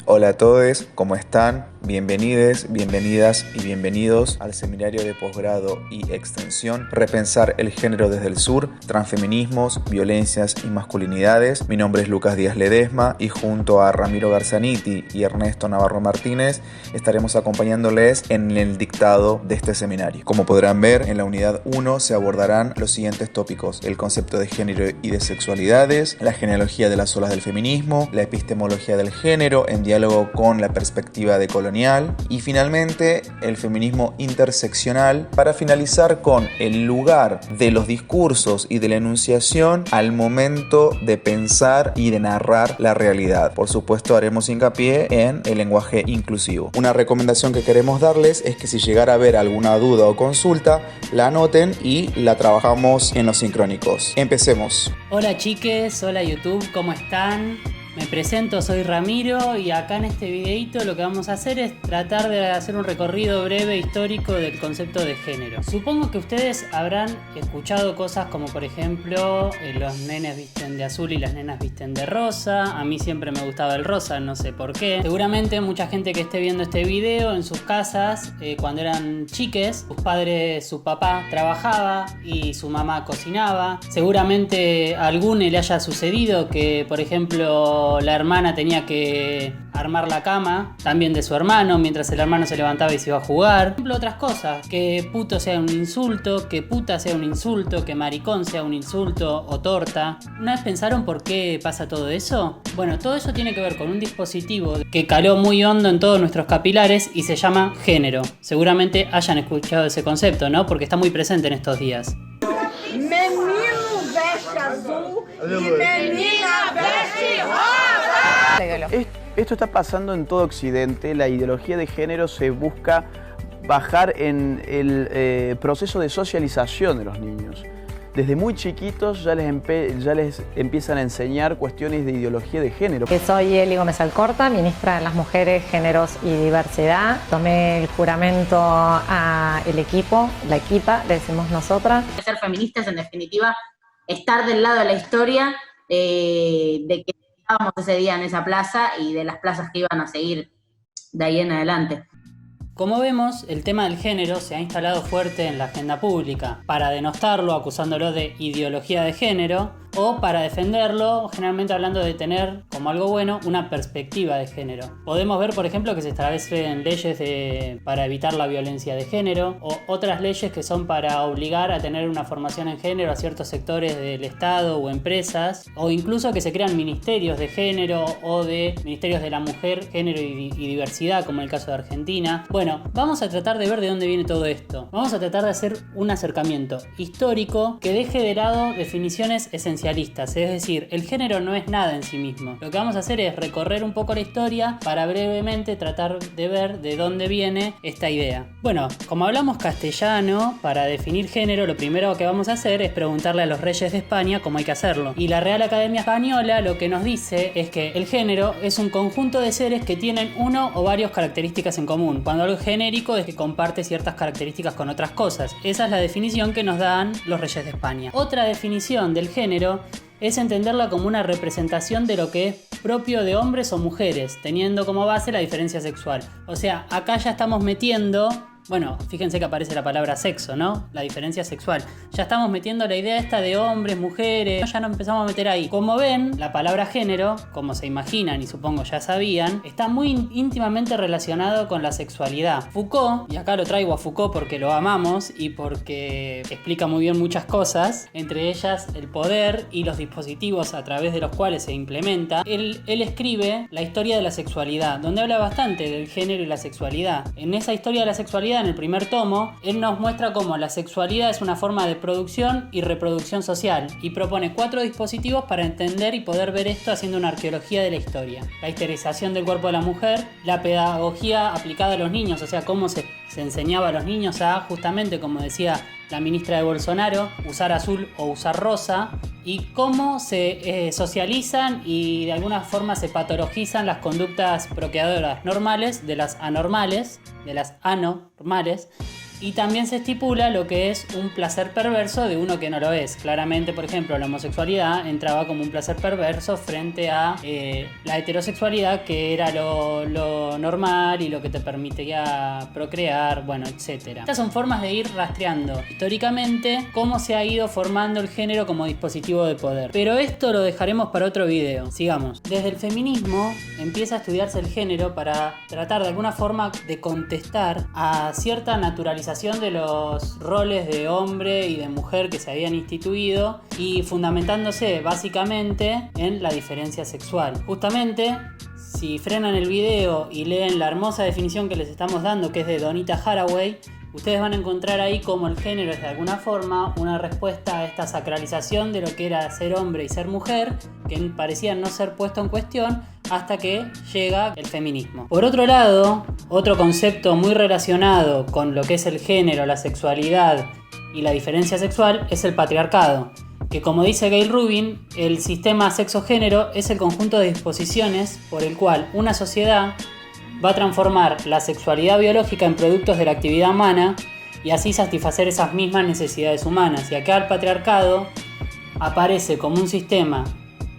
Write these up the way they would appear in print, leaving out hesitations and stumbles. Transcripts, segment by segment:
Hola a todos, ¿cómo están? Bienvenides, bienvenidas y bienvenidos al Seminario de Posgrado y Extensión Repensar el Género desde el Sur, Transfeminismos, Violencias y Masculinidades. Mi nombre es Lucas Díaz Ledesma y junto a Ramiro Garzaniti y Ernesto Navarro Martínez estaremos acompañándoles en el dictado de este seminario. Como podrán ver, en la unidad 1 se abordarán los siguientes tópicos: el concepto de género y de sexualidades, la genealogía de las olas del feminismo, la epistemología del género en diálogo con la perspectiva decolonial y finalmente el feminismo interseccional, para finalizar con el lugar de los discursos y de la enunciación al momento de pensar y de narrar la realidad. Por supuesto, haremos hincapié en el lenguaje inclusivo. Una recomendación que queremos darles es que si llegara a haber alguna duda o consulta, la anoten y la trabajamos en los sincrónicos. Empecemos. Hola chiques, hola YouTube, ¿cómo están? Me presento, soy Ramiro y acá en este videito lo que vamos a hacer es tratar de hacer un recorrido breve histórico del concepto de género. Supongo que ustedes habrán escuchado cosas como por ejemplo los nenes visten de azul y las nenas visten de rosa. A mí siempre me gustaba el rosa, no sé por qué. Seguramente mucha gente que esté viendo este video en sus casas, cuando eran chiques, sus padres, su papá trabajaba y su mamá cocinaba. Seguramente a alguno le haya sucedido que por ejemplo la hermana tenía que armar la cama también de su hermano mientras el hermano se levantaba y se iba a jugar. Por ejemplo, otras cosas, que puto sea un insulto, que puta sea un insulto, que maricón sea un insulto o torta. ¿Una vez pensaron por qué pasa todo eso? Bueno, todo eso tiene que ver con un dispositivo que caló muy hondo en todos nuestros capilares y se llama género. Seguramente hayan escuchado ese concepto, ¿no? Porque está muy presente en estos días. Menino veste azul y menina veste rosa. Esto está pasando en todo Occidente. La ideología de género se busca bajar en el proceso de socialización de los niños. Desde muy chiquitos ya les empiezan a enseñar cuestiones de ideología de género. Soy Eli Gómez Alcorta, ministra de las Mujeres, Géneros y Diversidad. Tomé el juramento al equipo, la equipa, le decimos nosotras. Ser feministas, en definitiva, estar del lado de la historia de que estábamos ese día en esa plaza y de las plazas que iban a seguir de ahí en adelante. Como vemos, el tema del género se ha instalado fuerte en la agenda pública, para denostarlo acusándolo de ideología de género, o para defenderlo, generalmente hablando de tener como algo bueno una perspectiva de género. Podemos ver, por ejemplo, que se establecen leyes para evitar la violencia de género, o otras leyes que son para obligar a tener una formación en género a ciertos sectores del Estado o empresas, o incluso que se crean ministerios de género o de ministerios de la mujer, género y diversidad, como en el caso de Argentina. Bueno, vamos a tratar de ver de dónde viene todo esto. Vamos a tratar de hacer un acercamiento histórico que deje de lado definiciones esencialistas. Es decir, el género no es nada en sí mismo. Lo que vamos a hacer es recorrer un poco la historia para brevemente tratar de ver de dónde viene esta idea. Bueno, como hablamos castellano, para definir género lo primero que vamos a hacer es preguntarle a los reyes de España cómo hay que hacerlo. Y la Real Academia Española lo que nos dice es que el género es un conjunto de seres que tienen uno o varias características en común. Cuando algo es genérico es que comparte ciertas características con otras cosas. Esa es la definición que nos dan los reyes de España. Otra definición del género es entenderla como una representación de lo que es propio de hombres o mujeres, teniendo como base la diferencia sexual. O sea, acá ya estamos metiendo... Bueno, fíjense que aparece la palabra sexo, ¿no? La diferencia sexual. Ya estamos metiendo la idea esta de hombres, mujeres, ya nos empezamos a meter ahí. Como ven, la palabra género, como se imaginan y supongo ya sabían, está muy íntimamente relacionado con la sexualidad. Foucault, y acá lo traigo a Foucault porque lo amamos y porque explica muy bien muchas cosas, entre ellas el poder y los dispositivos a través de los cuales se implementa. Él escribe la historia de la sexualidad, donde habla bastante del género y la sexualidad. En esa historia de la sexualidad, en el primer tomo, él nos muestra cómo la sexualidad es una forma de producción y reproducción social y propone 4 dispositivos para entender y poder ver esto haciendo una arqueología de la historia. La histerización del cuerpo de la mujer, la pedagogía aplicada a los niños, o sea, cómo se enseñaba a los niños a, justamente como decía la ministra de Bolsonaro, usar azul o usar rosa, y cómo se socializan y de alguna forma se patologizan las conductas procreadoras normales de las anormales, Y también se estipula lo que es un placer perverso de uno que no lo es. Claramente, por ejemplo, la homosexualidad entraba como un placer perverso frente a la heterosexualidad, que era lo normal y lo que te permitía procrear, bueno, etc. Estas son formas de ir rastreando históricamente cómo se ha ido formando el género como dispositivo de poder. Pero esto lo dejaremos para otro video. Sigamos. Desde el feminismo empieza a estudiarse el género para tratar de alguna forma de contestar a cierta naturalización de los roles de hombre y de mujer que se habían instituido, y fundamentándose básicamente en la diferencia sexual. Justamente, si frenan el video y leen la hermosa definición que les estamos dando, que es de Donita Haraway, ustedes van a encontrar ahí cómo el género es de alguna forma una respuesta a esta sacralización de lo que era ser hombre y ser mujer, que parecía no ser puesto en cuestión hasta que llega el feminismo. Por otro lado, otro concepto muy relacionado con lo que es el género, la sexualidad y la diferencia sexual es el patriarcado, que, como dice Gayle Rubin, el sistema sexo-género es el conjunto de disposiciones por el cual una sociedad va a transformar la sexualidad biológica en productos de la actividad humana y así satisfacer esas mismas necesidades humanas. Y acá el patriarcado aparece como un sistema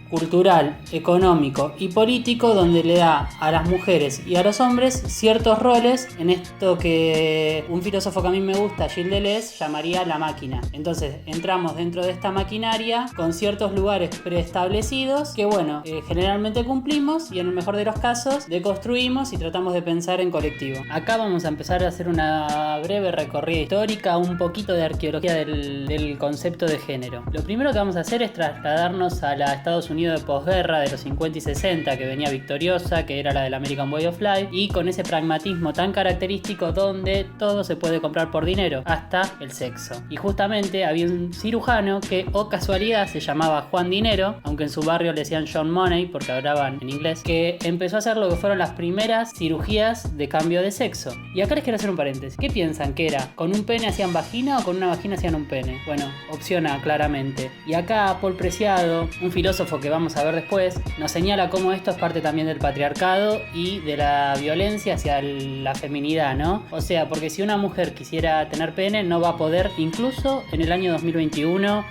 cultural, económico y político donde le da a las mujeres y a los hombres ciertos roles en esto que un filósofo que a mí me gusta, Gilles Deleuze, llamaría la máquina. Entonces entramos dentro de esta maquinaria con ciertos lugares preestablecidos que, bueno, generalmente cumplimos y en el mejor de los casos deconstruimos y tratamos de pensar en colectivo. Acá vamos a empezar a hacer una breve recorrida histórica, un poquito de arqueología del concepto de género. Lo primero que vamos a hacer es trasladarnos a la Estados Unidos de posguerra de los 50 y 60, que venía victoriosa, que era la del American Way of Life, y con ese pragmatismo tan característico donde todo se puede comprar por dinero, hasta el sexo. Y justamente había un cirujano que, oh casualidad, se llamaba Juan Dinero, aunque en su barrio le decían John Money porque hablaban en inglés, que empezó a hacer lo que fueron las primeras cirugías de cambio de sexo. Y acá les quiero hacer un paréntesis. ¿Qué piensan que era? ¿Con un pene hacían vagina o con una vagina hacían un pene? Bueno, opción A, claramente. Y acá Paul Preciado, un filósofo que vamos a ver después, nos señala cómo esto es parte también del patriarcado y de la violencia hacia la feminidad, ¿no? O sea, porque si una mujer quisiera tener pene, no va a poder, incluso en el año 2021,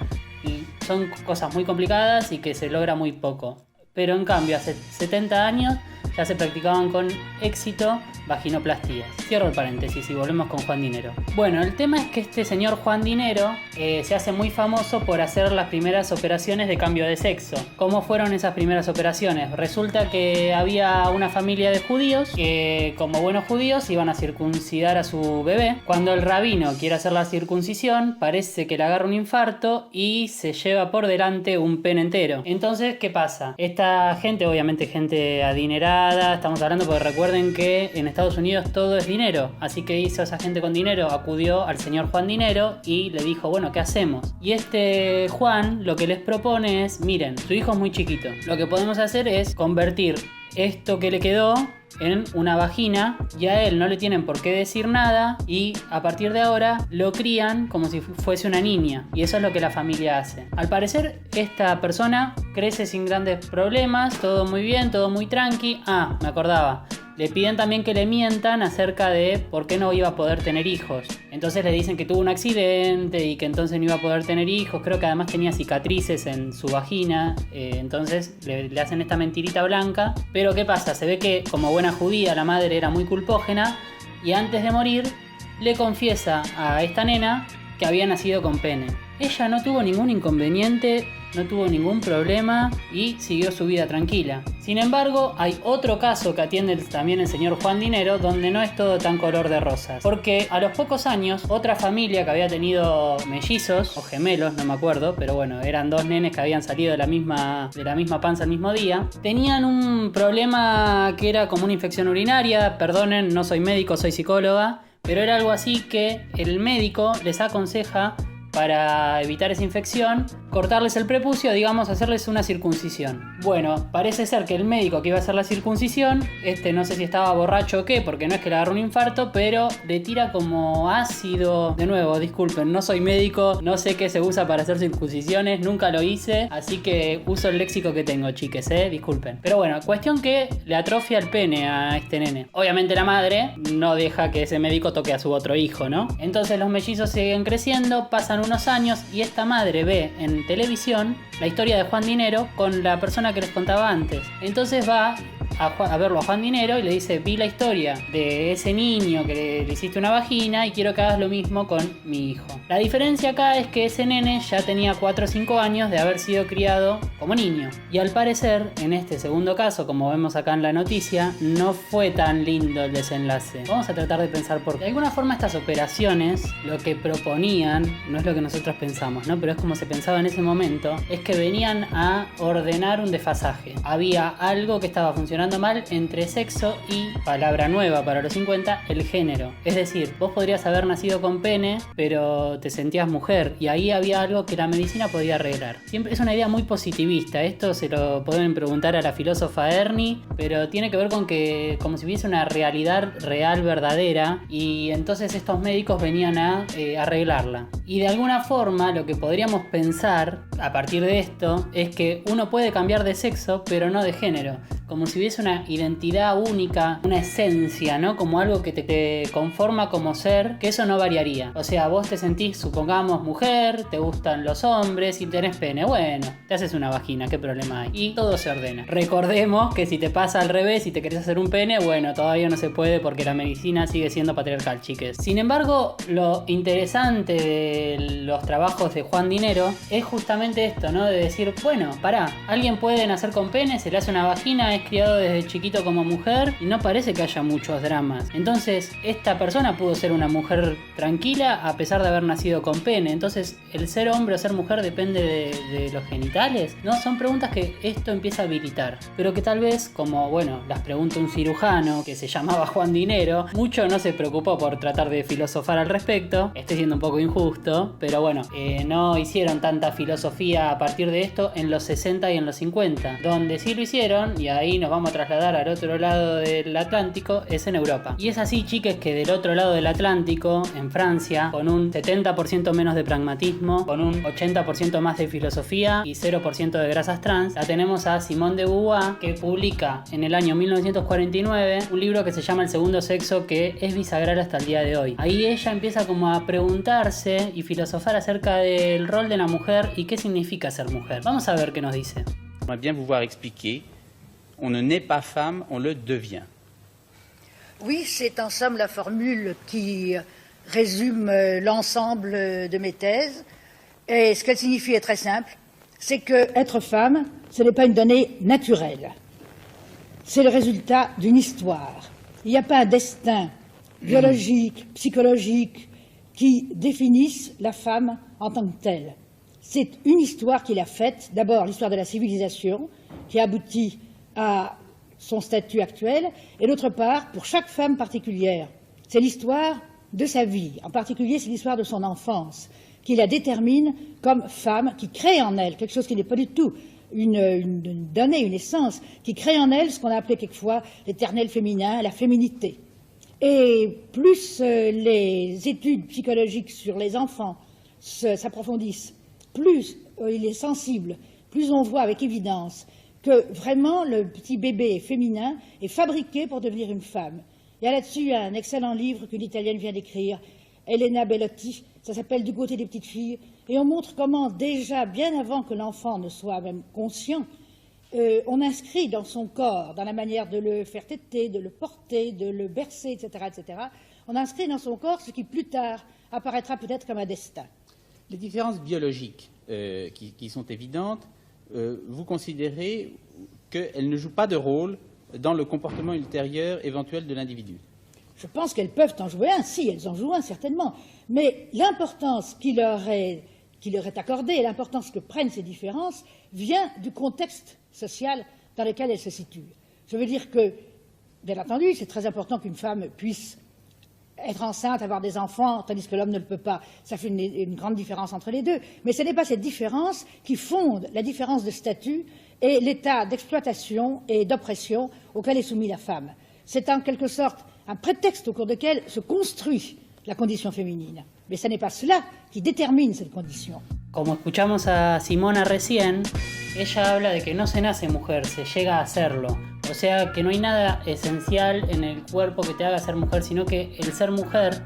y son cosas muy complicadas y que se logra muy poco. Pero en cambio, hace 70 años ya se practicaban con éxito vaginoplastías. Cierro el paréntesis y volvemos con Juan Dinero. Bueno, el tema es que este señor Juan Dinero se hace muy famoso por hacer las primeras operaciones de cambio de sexo. ¿Cómo fueron esas primeras operaciones? Resulta que había una familia de judíos que, como buenos judíos, iban a circuncidar a su bebé. Cuando el rabino quiere hacer la circuncisión, parece que le agarra un infarto y se lleva por delante un pene entero. Entonces, ¿qué pasa? Esta gente, obviamente gente adinerada, estamos hablando porque recuerden que en Estados Unidos todo es dinero, así que hizo esa gente con dinero, acudió al señor Juan Dinero y le dijo, bueno, ¿qué hacemos? Y este Juan lo que les propone es, miren, su hijo es muy chiquito, lo que podemos hacer es convertir esto que le quedó en una vagina y a él no le tienen por qué decir nada y a partir de ahora lo crían como si fuese una niña, y eso es lo que la familia hace. Al parecer esta persona crece sin grandes problemas, todo muy bien, todo muy tranqui. Me acordaba, le piden también que le mientan acerca de por qué no iba a poder tener hijos. Entonces le dicen que tuvo un accidente y que entonces no iba a poder tener hijos. Creo que además tenía cicatrices en su vagina. Entonces le hacen esta mentirita blanca. Pero ¿qué pasa? Se ve que como buena judía la madre era muy culpógena y antes de morir le confiesa a esta nena que había nacido con pene. Ella no tuvo ningún inconveniente, no tuvo ningún problema y siguió su vida tranquila. Sin embargo, hay otro caso que atiende también el señor Juan Dinero, donde no es todo tan color de rosas. Porque a los pocos años, otra familia que había tenido mellizos o gemelos, no me acuerdo, pero bueno, eran dos nenes que habían salido de la misma panza el mismo día, tenían un problema que era como una infección urinaria. Perdonen, no soy médico, soy psicóloga, pero era algo así que el médico les aconseja para evitar esa infección, cortarles el prepucio, digamos, hacerles una circuncisión. Bueno, parece ser que el médico que iba a hacer la circuncisión, no sé si estaba borracho o qué, porque no es que le agarró un infarto, pero le tira como ácido. De nuevo, disculpen, no soy médico, no sé qué se usa para hacer circuncisiones, nunca lo hice, así que uso el léxico que tengo, chiques, disculpen. Pero bueno, cuestión que le atrofia el pene a este nene. Obviamente la madre no deja que ese médico toque a su otro hijo, ¿no? Entonces los mellizos siguen creciendo, pasan unos años y esta madre ve en televisión la historia de Juan Dinero con la persona que les contaba antes. Entonces va a verlo a Juan Dinero y le dice: vi la historia de ese niño que le hiciste una vagina y quiero que hagas lo mismo con mi hijo. La diferencia acá es que ese nene ya tenía 4 o 5 años de haber sido criado como niño. Y al parecer, en este segundo caso, como vemos acá en la noticia, no fue tan lindo el desenlace. Vamos a tratar de pensar por qué. De alguna forma estas operaciones, lo que proponían, no es lo que nosotros pensamos, ¿no? Pero es como se pensaba en ese momento, es que venían a ordenar un desfasaje. Había algo que estaba funcionando mal entre sexo y, palabra nueva para los 50, el género. Es decir, vos podrías haber nacido con pene, pero te sentías mujer, y ahí había algo que la medicina podía arreglar. Siempre es una idea muy positivista. Esto se lo pueden preguntar a la filósofa Ernie, pero tiene que ver con que como si hubiese una realidad real, verdadera, y entonces estos médicos venían a arreglarla. Y de alguna forma lo que podríamos pensar a partir de esto es que uno puede cambiar de sexo, pero no de género. Como si hubiese una identidad única, una esencia, ¿no? Como algo que te conforma como ser, que eso no variaría. O sea, vos te sentís, supongamos, mujer, te gustan los hombres y tenés pene. Bueno, te haces una vagina, ¿qué problema hay? Y todo se ordena. Recordemos que si te pasa al revés y te querés hacer un pene, bueno, todavía no se puede porque la medicina sigue siendo patriarcal, chiques. Sin embargo, lo interesante de los trabajos de Juan Dinero es justamente esto, ¿no? De decir, bueno, pará, alguien puede nacer con pene, se le hace una vagina, es criado desde chiquito como mujer y no parece que haya muchos dramas. Entonces esta persona pudo ser una mujer tranquila a pesar de haber nacido con pene. Entonces el ser hombre o ser mujer depende de los genitales, ¿no? Son preguntas que esto empieza a habilitar, pero que tal vez, como bueno, las pregunta un cirujano que se llamaba Juan Dinero, mucho no se preocupó por tratar de filosofar al respecto. Estoy siendo un poco injusto, pero bueno, no hicieron tanta filosofía a partir de esto en los 60 y en los 50. Donde sí lo hicieron, y ahí nos vamos a trasladar al otro lado del Atlántico, es en Europa. Y es así, chiques, que del otro lado del Atlántico, en Francia, con un 70% menos de pragmatismo, con un 80% más de filosofía y 0% de grasas trans, la tenemos a Simone de Beauvoir, que publica en el año 1949 un libro que se llama El segundo sexo, que es bisagra hasta el día de hoy. Ahí ella empieza como a preguntarse y filosofar acerca del rol de la mujer y qué significa ser mujer. Vamos a ver qué nos dice. J'aimerais bien vous voir expliquer. On ne naît pas femme, on le devient. Oui, c'est en somme la formule qui résume l'ensemble de mes thèses. Et ce qu'elle signifie est très simple, c'est que être femme, ce n'est pas une donnée naturelle. C'est le résultat d'une histoire. Il n'y a pas un destin biologique, psychologique, qui définisse la femme en tant que telle. C'est une histoire qu'il a faite, d'abord l'histoire de la civilisation, qui aboutit à son statut actuel, et d'autre part, pour chaque femme particulière, c'est l'histoire de sa vie, en particulier c'est l'histoire de son enfance, qui la détermine comme femme, qui crée en elle quelque chose qui n'est pas du tout une donnée, une essence, qui crée en elle ce qu'on a appelé quelquefois l'éternel féminin, la féminité. Et plus les études psychologiques sur les enfants s'approfondissent, plus il est sensible, plus on voit avec évidence que vraiment le petit bébé féminin est fabriqué pour devenir une femme. Il y a là-dessus un excellent livre qu'une Italienne vient d'écrire, Elena Bellotti, ça s'appelle Du côté des petites filles, et on montre comment déjà, bien avant que l'enfant ne soit même conscient, on inscrit dans son corps, dans la manière de le faire téter, de le porter, de le bercer, etc., on inscrit dans son corps ce qui plus tard apparaîtra peut-être comme un destin. Les différences biologiques qui sont évidentes, vous considérez qu'elles ne jouent pas de rôle dans le comportement ultérieur éventuel de l'individu? Je pense qu'elles peuvent en jouer un, si, elles en jouent un certainement. Mais l'importance qui leur est accordée, l'importance que prennent ces différences, vient du contexte social dans lequel elles se situent. Je veux dire que, bien entendu, c'est très important qu'une femme puisse être enceinte, avoir des enfants, tandis que l'homme ne le peut pas. Ça fait une grande différence entre les deux. Mais ce n'est pas cette différence qui fonde la différence de statut et l'état d'exploitation et d'oppression auquel est soumise la femme. C'est en quelque sorte un prétexte au cours duquel se construit la condition féminine. Mais ce n'est pas cela qui détermine cette condition. Como escuchamos a Simona recién, ella habla de que no se nace mujer, se llega a hacerlo. O sea, que no hay nada esencial en el cuerpo que te haga ser mujer, sino que el ser mujer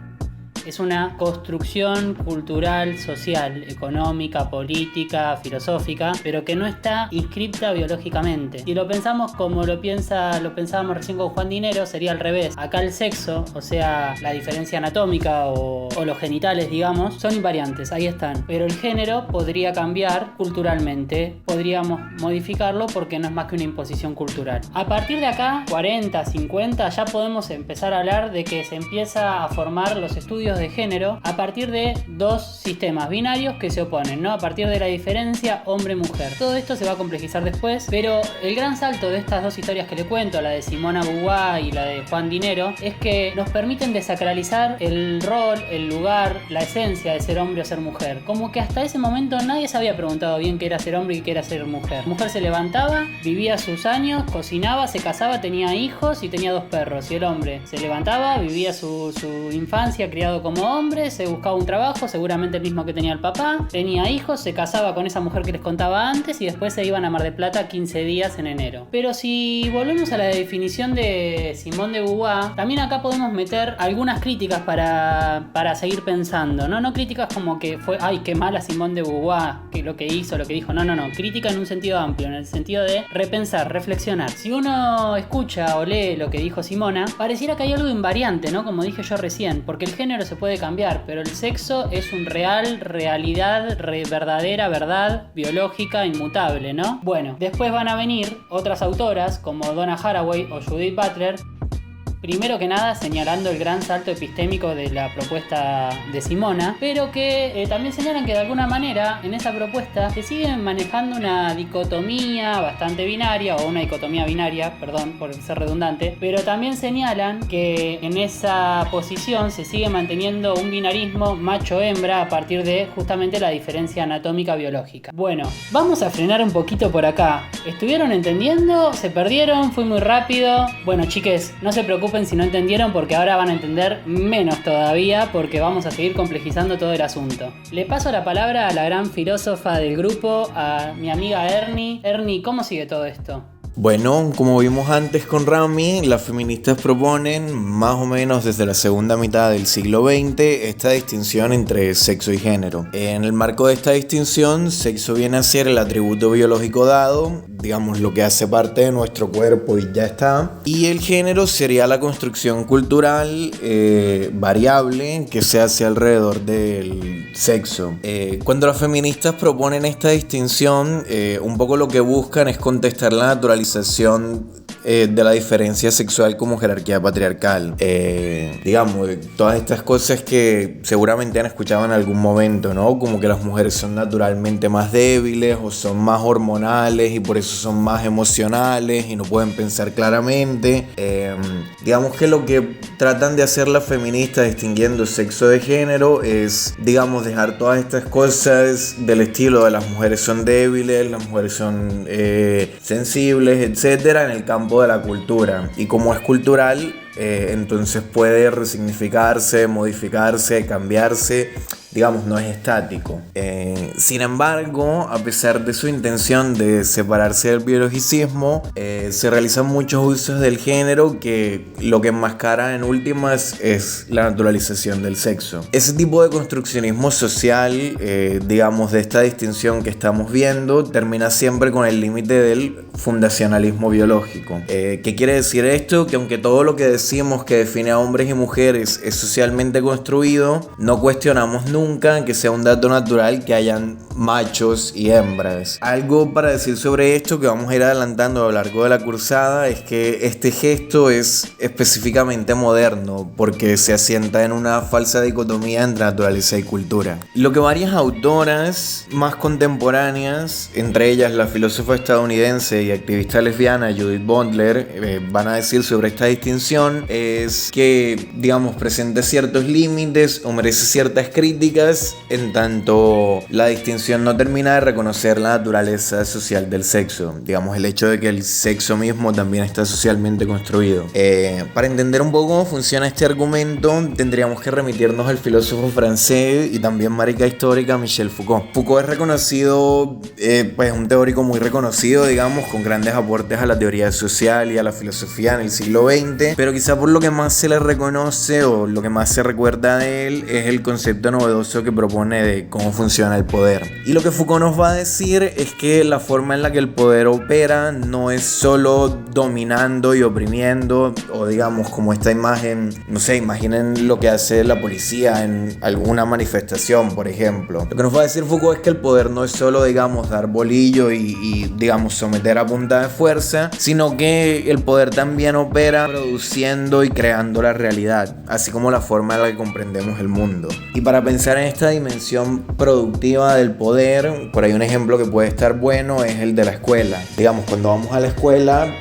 es una construcción cultural, social, económica, política, filosófica, pero que no está inscripta biológicamente. Si lo pensamos como lo pensábamos recién con Juan Dinero, sería al revés. Acá el sexo, o sea, la diferencia anatómica o los genitales, digamos, son invariantes, ahí están. Pero el género podría cambiar culturalmente, podríamos modificarlo porque no es más que una imposición cultural. A partir de acá, 40, 50, ya podemos empezar a hablar de que se empieza a formar los estudios de género a partir de dos sistemas binarios que se oponen, ¿no? A partir de la diferencia hombre-mujer. Todo esto se va a complejizar después, pero el gran salto de estas dos historias que le cuento, la de Simona Beauvoir y la de Juan Dinero, es que nos permiten desacralizar el rol, el lugar, la esencia de ser hombre o ser mujer. Como que hasta ese momento nadie se había preguntado bien qué era ser hombre y qué era ser mujer. Mujer se levantaba, vivía sus años, cocinaba, se casaba, tenía hijos y tenía 2 perros. Y el hombre se levantaba, vivía su infancia, criado como hombre, se buscaba un trabajo, seguramente el mismo que tenía el papá, tenía hijos, se casaba con esa mujer que les contaba antes y después se iban a Mar del Plata 15 días en enero. Pero si volvemos a la definición de Simone de Beauvoir, también acá podemos meter algunas críticas para seguir pensando, ¿no? No críticas como que fue, ay, qué mala Simone de Beauvoir, que lo que hizo, lo que dijo, no, crítica en un sentido amplio, en el sentido de repensar, reflexionar. Si uno escucha o lee lo que dijo Simona, pareciera que hay algo invariante, ¿no? Como dije yo recién, porque el género se puede cambiar, pero el sexo es un realidad, verdadera, verdad, biológica, inmutable, ¿no? Bueno, después van a venir otras autoras como Donna Haraway o Judith Butler, primero que nada señalando el gran salto epistémico de la propuesta de Simona, pero que también señalan que de alguna manera en esa propuesta se sigue manejando una dicotomía bastante binaria, o una dicotomía binaria, perdón por ser redundante, pero también señalan que en esa posición se sigue manteniendo un binarismo macho-hembra a partir de justamente la diferencia anatómica biológica. Bueno, vamos a frenar un poquito por acá. ¿Estuvieron entendiendo? ¿Se perdieron? ¿Fui muy rápido? Bueno, chiques, no se preocupen si no entendieron, porque ahora van a entender menos todavía, porque vamos a seguir complejizando todo el asunto. Le paso la palabra a la gran filósofa del grupo, a mi amiga Ernie. Ernie, ¿cómo sigue todo esto? Bueno, como vimos antes con Rami, las feministas proponen más o menos desde la segunda mitad del siglo XX esta distinción entre sexo y género. En el marco de esta distinción, sexo viene a ser el atributo biológico dado, digamos lo que hace parte de nuestro cuerpo y ya está, y el género sería la construcción cultural variable que se hace alrededor del sexo. Cuando las feministas proponen esta distinción, un poco lo que buscan es contestar la naturalización de la diferencia sexual como jerarquía patriarcal. Digamos, todas estas cosas que seguramente han escuchado en algún momento, ¿no? Como que las mujeres son naturalmente más débiles o son más hormonales y por eso son más emocionales y no pueden pensar claramente. Digamos que lo que tratan de hacer las feministas distinguiendo sexo de género es, digamos, dejar todas estas cosas del estilo de las mujeres son débiles, las mujeres son sensibles, etcétera, en el campo de la cultura. Y como es cultural, entonces puede resignificarse, modificarse, cambiarse, digamos, no es estático. Sin embargo, a pesar de su intención de separarse del biologicismo, se realizan muchos usos del género que lo que enmascara en últimas es la naturalización del sexo. Ese tipo de construccionismo social, digamos, de esta distinción que estamos viendo, termina siempre con el límite del fundacionalismo biológico. ¿Qué quiere decir esto? Que aunque todo lo que decimos que define a hombres y mujeres es socialmente construido, no cuestionamos nunca nunca que sea un dato natural que hayan machos y hembras. Algo para decir sobre esto que vamos a ir adelantando a lo largo de la cursada es que este gesto es específicamente moderno porque se asienta en una falsa dicotomía entre naturaleza y cultura. Lo que varias autoras más contemporáneas, entre ellas la filósofa estadounidense y activista lesbiana Judith Butler, van a decir sobre esta distinción es que, digamos, presenta ciertos límites o merece ciertas críticas en tanto la distinción no termina de reconocer la naturaleza social del sexo, digamos, el hecho de que el sexo mismo también está socialmente construido. Para entender un poco cómo funciona este argumento, tendríamos que remitirnos al filósofo francés y también marica histórica Michel Foucault. Foucault es reconocido, pues un teórico muy reconocido, digamos, con grandes aportes a la teoría social y a la filosofía en el siglo XX, pero quizá por lo que más se le reconoce o lo que más se recuerda de él es el concepto novedoso que propone de cómo funciona el poder. Y lo que Foucault nos va a decir es que la forma en la que el poder opera no es solo dominando y oprimiendo, o digamos como esta imagen, no sé, imaginen lo que hace la policía en alguna manifestación, por ejemplo. Lo que nos va a decir Foucault es que el poder no es solo, digamos, dar bolillo y digamos, someter a punta de fuerza, sino que el poder también opera produciendo y creando la realidad, así como la forma en la que comprendemos el mundo. Y para pensar en esta dimensión productiva del poder, por ahí un ejemplo que puede estar bueno es el de la escuela. Digamos, cuando vamos a la escuela,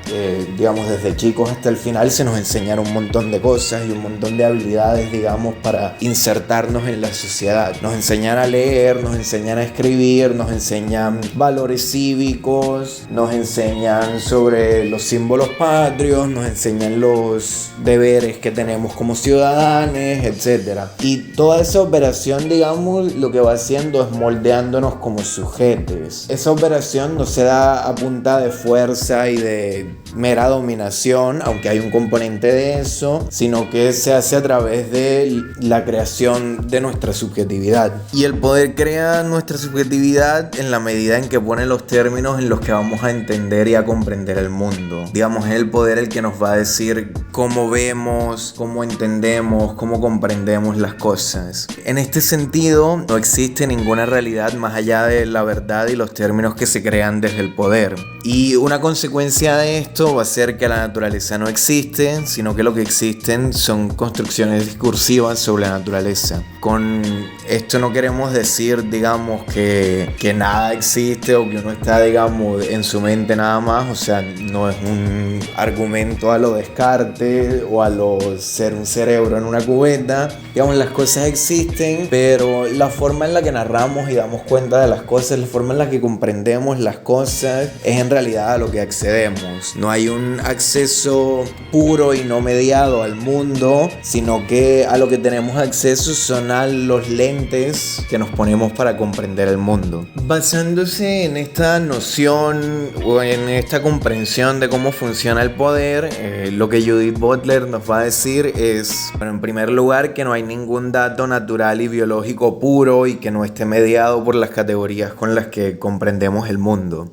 digamos, desde chicos hasta el final se nos enseñan un montón de cosas y un montón de habilidades, digamos, para insertarnos en la sociedad. Nos enseñan a leer, nos enseñan a escribir, nos enseñan valores cívicos, nos enseñan sobre los símbolos patrios, nos enseñan los deberes que tenemos como ciudadanos, etc. Y toda esa operación, digamos, lo que va haciendo es moldeándonos como sujetos. Esa operación no se da a punta de fuerza y de mera dominación, aunque hay un componente de eso, sino que se hace a través de la creación de nuestra subjetividad. Y el poder crea nuestra subjetividad en la medida en que pone los términos en los que vamos a entender y a comprender el mundo. Digamos, es el poder el que nos va a decir cómo vemos, cómo entendemos, cómo comprendemos las cosas. En este sentido, no existe ninguna realidad más allá de la verdad y los términos que se crean desde el poder. Y una consecuencia de esto va a ser que la naturaleza no existe, sino que lo que existen son construcciones discursivas sobre la naturaleza. Con esto no queremos decir, digamos, que nada existe o que uno está, digamos, en su mente nada más. O sea, no es un argumento a lo Descartes o a lo ser un cerebro en una cubeta. Digamos, las cosas existen, pero la forma en la que narramos y damos cuenta de las cosas, la forma en la que comprendemos las cosas, es en realidad a lo que accedemos. No hay un acceso puro y no mediado al mundo, sino que a lo que tenemos acceso son a los lentes que nos ponemos para comprender el mundo. Basándose en esta noción o en esta comprensión de cómo funciona el poder, lo que Judith Butler nos va a decir es, bueno, en primer lugar, que no hay ningún dato natural y biológico puro y que no esté mediado por las categorías con las que comprendemos el mundo.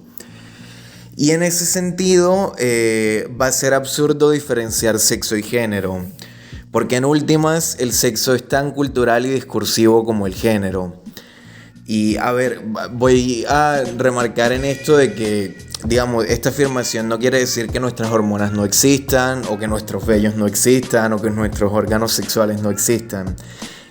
Y en ese sentido va a ser absurdo diferenciar sexo y género, porque en últimas el sexo es tan cultural y discursivo como el género. Y a ver, voy a remarcar en esto de que, digamos, esta afirmación no quiere decir que nuestras hormonas no existan, o que nuestros vellos no existan, o que nuestros órganos sexuales no existan.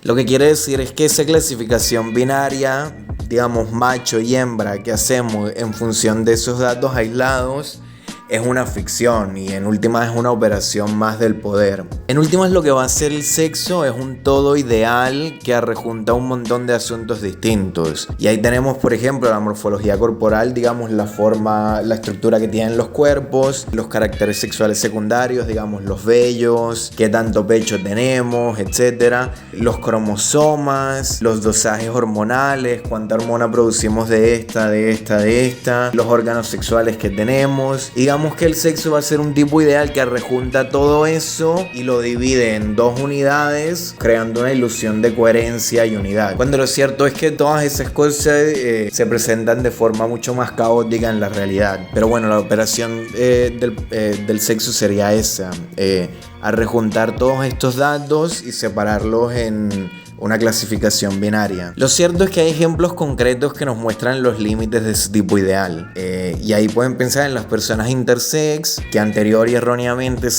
Lo que quiere decir es que esa clasificación binaria, digamos, macho y hembra, que hacemos en función de esos datos aislados, es una ficción y en últimas es una operación más del poder. En últimas, lo que va a ser el sexo es un todo ideal que arrejunta un montón de asuntos distintos. Y ahí tenemos, por ejemplo, la morfología corporal, digamos, la forma, la estructura que tienen los cuerpos, los caracteres sexuales secundarios, digamos, los vellos, qué tanto pecho tenemos, etc. Los cromosomas, los dosajes hormonales, cuánta hormona producimos de esta, los órganos sexuales que tenemos. Digamos que el sexo va a ser un tipo ideal que rejunta todo eso y lo divide en dos unidades, creando una ilusión de coherencia y unidad. Cuando lo cierto es que todas esas cosas se presentan de forma mucho más caótica en la realidad. Pero bueno, la operación del sexo sería esa, a rejuntar todos estos datos y separarlos en una clasificación binaria. Lo cierto es que hay ejemplos concretos que nos muestran los límites de ese tipo ideal. Y ahí pueden pensar en las personas intersex, que anterior y erróneamente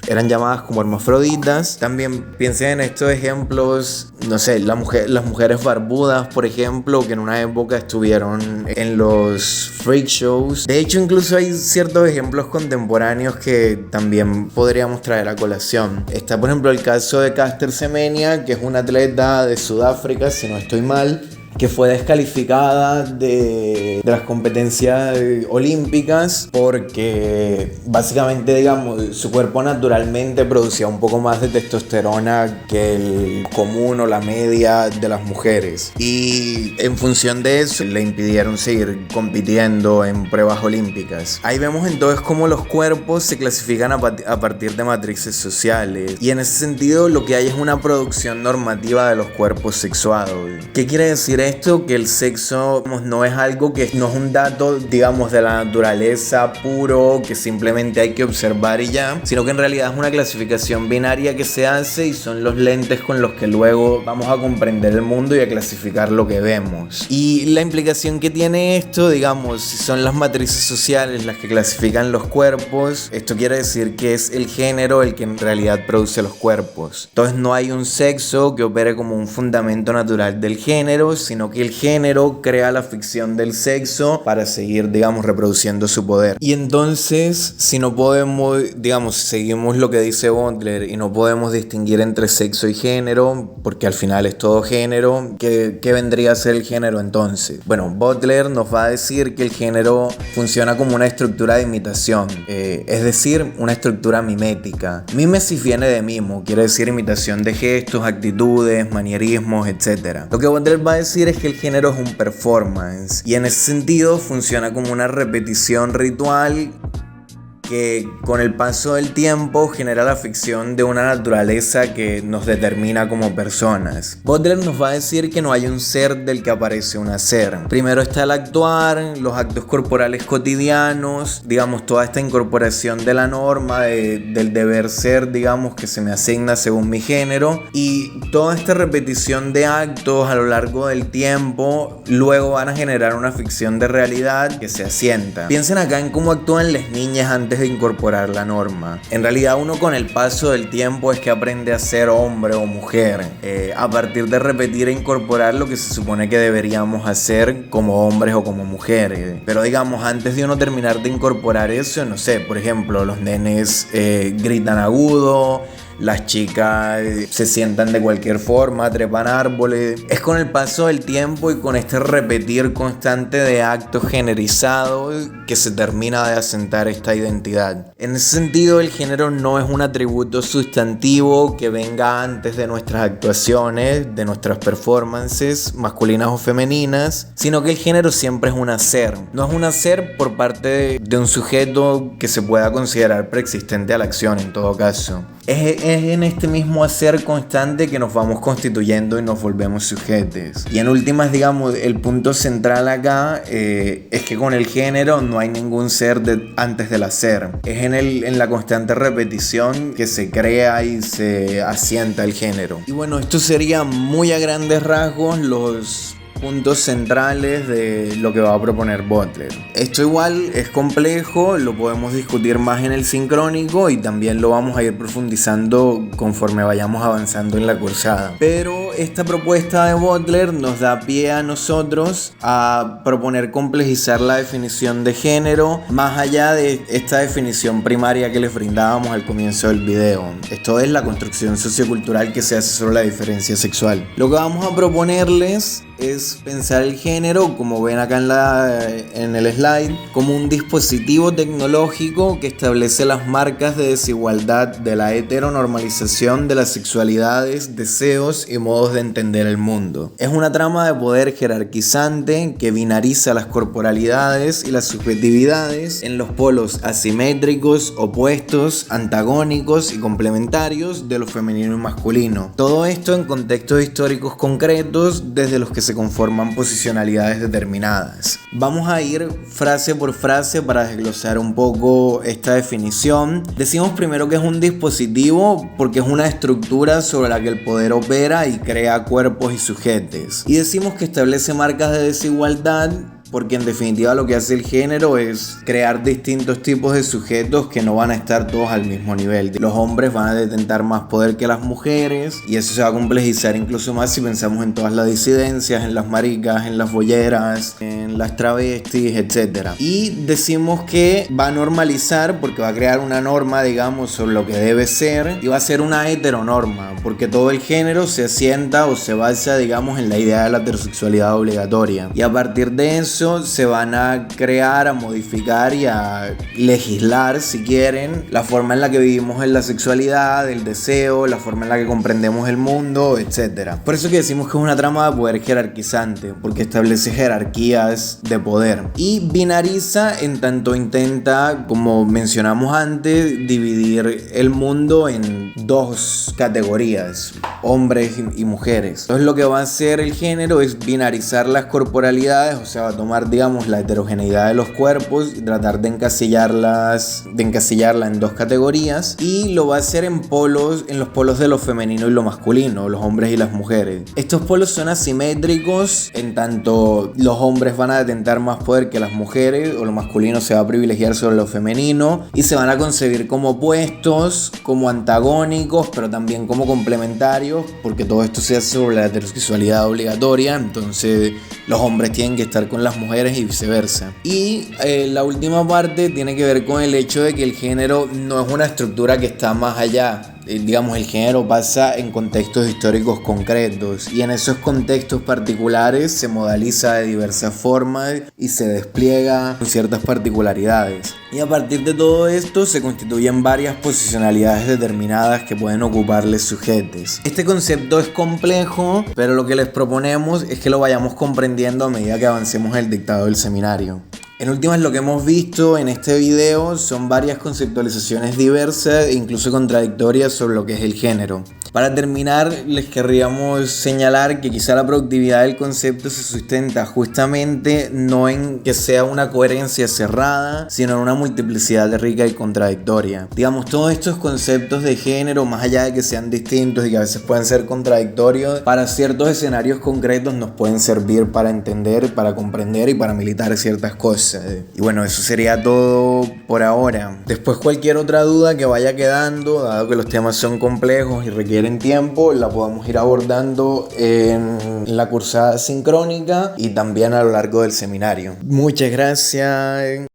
eran llamadas como hermafroditas. También piensen en estos ejemplos, no sé, las mujeres barbudas, por ejemplo, que en una época estuvieron en los freak shows. De hecho, incluso hay ciertos ejemplos contemporáneos que también podríamos traer a colación. Está, por ejemplo, el caso de Caster Semenya, que es una atleta de Sudáfrica, si no estoy mal, que fue descalificada de las competencias olímpicas porque básicamente, digamos, su cuerpo naturalmente producía un poco más de testosterona que el común o la media de las mujeres, y en función de eso le impidieron seguir compitiendo en pruebas olímpicas. Ahí vemos entonces cómo los cuerpos se clasifican a partir de matrices sociales, y en ese sentido lo que hay es una producción normativa de los cuerpos sexuados. ¿Qué quiere decir esto? Que el sexo no es algo que no es un dato, digamos, de la naturaleza puro que simplemente hay que observar y ya, sino que en realidad es una clasificación binaria que se hace y son los lentes con los que luego vamos a comprender el mundo y a clasificar lo que vemos. Y la implicación que tiene esto, digamos, si son las matrices sociales las que clasifican los cuerpos, esto quiere decir que es el género el que en realidad produce los cuerpos. Entonces no hay un sexo que opere como un fundamento natural del género, sino que el género crea la ficción del sexo para seguir, digamos, reproduciendo su poder. Y entonces, si no podemos, digamos, seguimos lo que dice Butler y no podemos distinguir entre sexo y género, porque al final es todo género, ¿qué vendría a ser el género entonces? Bueno, Butler nos va a decir que el género funciona como una estructura de imitación, es decir, una estructura mimética. Mimesis viene de mimo, quiere decir imitación de gestos, actitudes, manierismos, etc. Lo que Butler va a decir es que el género es un performance, y en ese sentido funciona como una repetición ritual que con el paso del tiempo genera la ficción de una naturaleza que nos determina como personas. Butler nos va a decir que no hay un ser del que aparece un hacer. Primero está el actuar, los actos corporales cotidianos, digamos, toda esta incorporación de la norma, del deber ser, digamos, que se me asigna según mi género, y toda esta repetición de actos a lo largo del tiempo luego van a generar una ficción de realidad que se asienta. Piensen acá en cómo actúan las niñas antes de incorporar la norma. En realidad uno con el paso del tiempo es que aprende a ser hombre o mujer, a partir de repetir e incorporar lo que se supone que deberíamos hacer como hombres o como mujeres. Pero digamos, antes de uno terminar de incorporar eso, no sé, por ejemplo, los nenes gritan agudo, las chicas se sientan de cualquier forma, trepan árboles. Es con el paso del tiempo y con este repetir constante de actos generizados que se termina de asentar esta identidad. En ese sentido, el género no es un atributo sustantivo que venga antes de nuestras actuaciones, de nuestras performances, masculinas o femeninas, sino que el género siempre es un hacer. No es un hacer por parte de un sujeto que se pueda considerar preexistente a la acción en todo caso. Es en este mismo hacer constante que nos vamos constituyendo y nos volvemos sujetos. Y en últimas, digamos, el punto central acá es que con el género no hay ningún ser antes del hacer. Es en la constante repetición que se crea y se asienta el género. Y bueno, esto sería muy a grandes rasgos los puntos centrales de lo que va a proponer Butler. Esto igual es complejo, lo podemos discutir más en el sincrónico y también lo vamos a ir profundizando conforme vayamos avanzando en la cursada. Pero esta propuesta de Butler nos da pie a nosotros a proponer complejizar la definición de género más allá de esta definición primaria que les brindábamos al comienzo del video. Esto es la construcción sociocultural que se hace sobre la diferencia sexual. Lo que vamos a proponerles es pensar el género, como ven acá en el slide, como un dispositivo tecnológico que establece las marcas de desigualdad de la heteronormalización de las sexualidades, deseos y modos de entender el mundo. Es una trama de poder jerarquizante que binariza las corporalidades y las subjetividades en los polos asimétricos, opuestos, antagónicos y complementarios de lo femenino y masculino. Todo esto en contextos históricos concretos desde los que se conforman posicionalidades determinadas. Vamos a ir frase por frase para desglosar un poco esta definición. Decimos primero que es un dispositivo porque es una estructura sobre la que el poder opera y crea cuerpos y sujetos. Y decimos que establece marcas de desigualdad porque en definitiva lo que hace el género es crear distintos tipos de sujetos que no van a estar todos al mismo nivel. Los hombres van a detentar más poder que las mujeres y eso se va a complejizar incluso más si pensamos en todas las disidencias, en las maricas, en las bolleras, en las travestis, etc. Y decimos que va a normalizar porque va a crear una norma, digamos, sobre lo que debe ser y va a ser una heteronorma porque todo el género se asienta o se basa, digamos, en la idea de la heterosexualidad obligatoria. Y a partir de eso se van a crear, a modificar y a legislar, si quieren, la forma en la que vivimos en la sexualidad, el deseo, la forma en la que comprendemos el mundo, etc. Por eso que decimos que es una trama de poder jerarquizante, porque establece jerarquías de poder. Y binariza en tanto intenta, como mencionamos antes, dividir el mundo en dos categorías, hombres y mujeres. Entonces lo que va a hacer el género es binarizar las corporalidades, o sea, va a tomar, digamos, la heterogeneidad de los cuerpos y tratar de encasillarla en dos categorías, y lo va a hacer en los polos de lo femenino y lo masculino, los hombres y las mujeres. Estos polos son asimétricos, en tanto los hombres van a detentar más poder que las mujeres, o lo masculino se va a privilegiar sobre lo femenino, y se van a concebir como opuestos, como antagónicos, pero también como complementarios, porque todo esto se hace sobre la heterosexualidad obligatoria. Entonces los hombres tienen que estar con las mujeres y viceversa. Y la última parte tiene que ver con el hecho de que el género no es una estructura que está más allá. Digamos, el género pasa en contextos históricos concretos y en esos contextos particulares se modaliza de diversas formas y se despliega con ciertas particularidades. Y a partir de todo esto se constituyen varias posicionalidades determinadas que pueden ocuparles sujetos. Este concepto es complejo, pero lo que les proponemos es que lo vayamos comprendiendo a medida que avancemos en el dictado del seminario. En últimas, lo que hemos visto en este video son varias conceptualizaciones diversas e incluso contradictorias sobre lo que es el género. Para terminar, les querríamos señalar que quizá la productividad del concepto se sustenta justamente no en que sea una coherencia cerrada, sino en una multiplicidad rica y contradictoria. Digamos, todos estos conceptos de género, más allá de que sean distintos y que a veces pueden ser contradictorios, para ciertos escenarios concretos nos pueden servir para entender, para comprender y para militar ciertas cosas. Y bueno, eso sería todo por ahora. Después, cualquier otra duda que vaya quedando, dado que los temas son complejos y requieren tiempo, la podemos ir abordando en la cursada sincrónica y también a lo largo del seminario. Muchas gracias.